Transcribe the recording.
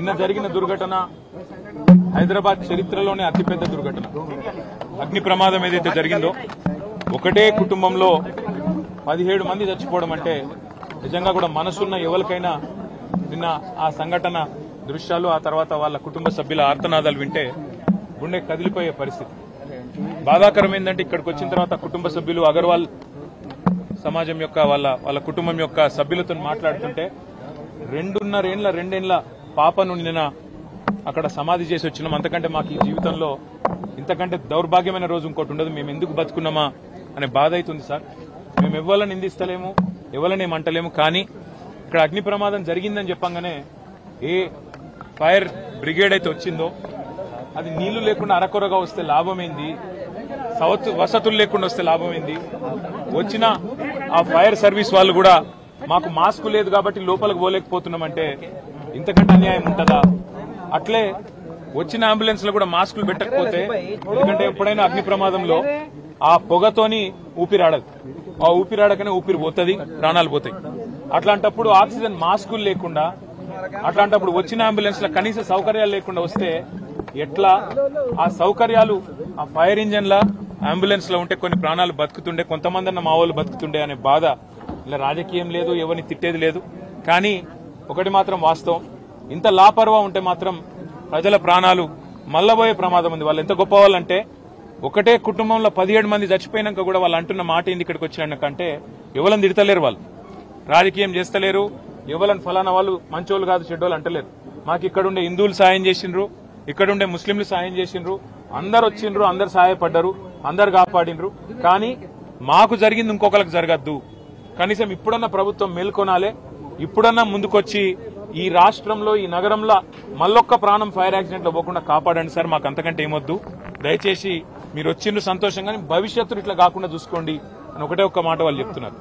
నిన్న జరిగిన దుర్ఘటన హైదరాబాద్ చరిత్రలోనే అతిపెద్ద దుర్ఘటన. అగ్ని ప్రమాదం ఏదైతే జరిగిందో ఒకటే కుటుంబంలో 17 మంది చచ్చిపోవడం అంటే నిజంగా కూడా మనసున్న ఎవరికైనా నిన్న ఆ సంఘటన దృశ్యాలు ఆ తర్వాత వాళ్ళ కుటుంబ సభ్యుల ఆర్తనాదాలు వింటే గుండె కదిలిపోయే పరిస్థితి. బాధాకరం ఏంటంటే ఇక్కడికి వచ్చిన తర్వాత కుటుంబ సభ్యులు అగర్వాల్ సమాజం యొక్క వాళ్ళ కుటుంబం యొక్క సభ్యులతో మాట్లాడుతుంటే 2.5 పాపను నిన్న అక్కడ సమాధి చేసి వచ్చినాం. అంతకంటే మాకు ఈ జీవితంలో ఇంతకంటే దౌర్భాగ్యమైన రోజు ఇంకోటి ఉండదు. మేము ఎందుకు బతుకున్నామా అనే బాధ అవుతుంది సార్. మేము ఎవరిని నిందిస్తలేము, ఎవరిని ఏమంటలేము. కానీ ఇక్కడ అగ్ని ప్రమాదం జరిగిందని చెప్పంగానే ఏ ఫైర్ బ్రిగేడ్ అయితే వచ్చిందో అది నీళ్లు లేకుండా అరకొరగా వస్తే లాభమైంది, వసతులు లేకుండా వస్తే లాభమైంది. వచ్చిన ఆ ఫైర్ సర్వీస్ వాళ్ళు కూడా మాకు మాస్క్ లేదు కాబట్టి లోపలికి పోలేకపోతున్నామంటే ఇంతకంటే అన్యాయం ఉంటుందా? అట్లే వచ్చిన అంబులెన్స్ లో కూడా మాస్కులు పెట్టకపోతే, ఎందుకంటే ఎప్పుడైనా అగ్ని ప్రమాదంలో ఆ పొగతోని ఊపిరాడదు, ఆ ఊపిరాడకనే ఊపిరి పోతుంది, ప్రాణాలు పోతాయి. అట్లాంటప్పుడు ఆక్సిజన్ మాస్కులు లేకుండా, అట్లాంటప్పుడు వచ్చిన అంబులెన్స్ లో కనీస సౌకర్యాలు లేకుండా వస్తే ఎట్లా? ఆ సౌకర్యాలు ఆ ఫైర్ ఇంజన్ లా అంబులెన్స్ లో ఉంటే కొన్ని ప్రాణాలు బతుకుతుండే, కొంతమంది అన్న మా వాళ్ళు బతుకుతుండే అనే బాధ. ఇలా రాజకీయం లేదు, ఎవరిని తిట్టేది లేదు. కానీ ఒకటి మాత్రం వాస్తవం, ఇంత లాపర్వా ఉంటే మాత్రం ప్రజల ప్రాణాలు మల్లబోయే ప్రమాదం ఉంది. వాళ్ళు ఎంత గొప్ప వాళ్ళంటే ఒకటే కుటుంబంలో 17 మంది చచ్చిపోయినాక కూడా వాళ్ళు అంటున్న మాట ఏంది ఇక్కడికి వచ్చినాకంటే ఎవరిని తిడతలేరు, వాళ్ళు రాజకీయం చేస్తలేరు, ఎవరిని ఫలానా వాళ్ళు మంచోళ్ళు కాదు చెడ్డోళ్ళు అంటలేరు. మాకు ఇక్కడుండే హిందువులు సాయం చేసిండ్రు, ఇక్కడుండే ముస్లింలు సాయం చేసిండ్రు, అందరు వచ్చిండ్రు, అందరు సహాయపడ్డారు, అందరు కాపాడిండ్రు. కానీ మాకు జరిగింది ఇంకొకరికి జరగద్దు. కనీసం ఇప్పుడన్నా ప్రభుత్వం మేల్కొనాలే, ఇప్పుడన్నా ముందుకొచ్చి ఈ రాష్ట్రంలో ఈ నగరంలో మళ్ళొక్క ప్రాణం ఫైర్ యాక్సిడెంట్ లో పోకుండా కాపాడండి సార్. మాకు అంతకంటే ఏమొద్దు. దయచేసి మీరు వచ్చిండ్రు సంతోషంగా, భవిష్యత్తులో ఇట్లా కాకుండా చూసుకోండి అని ఒకటే ఒక్క మాట వాళ్ళు చెప్తున్నారు.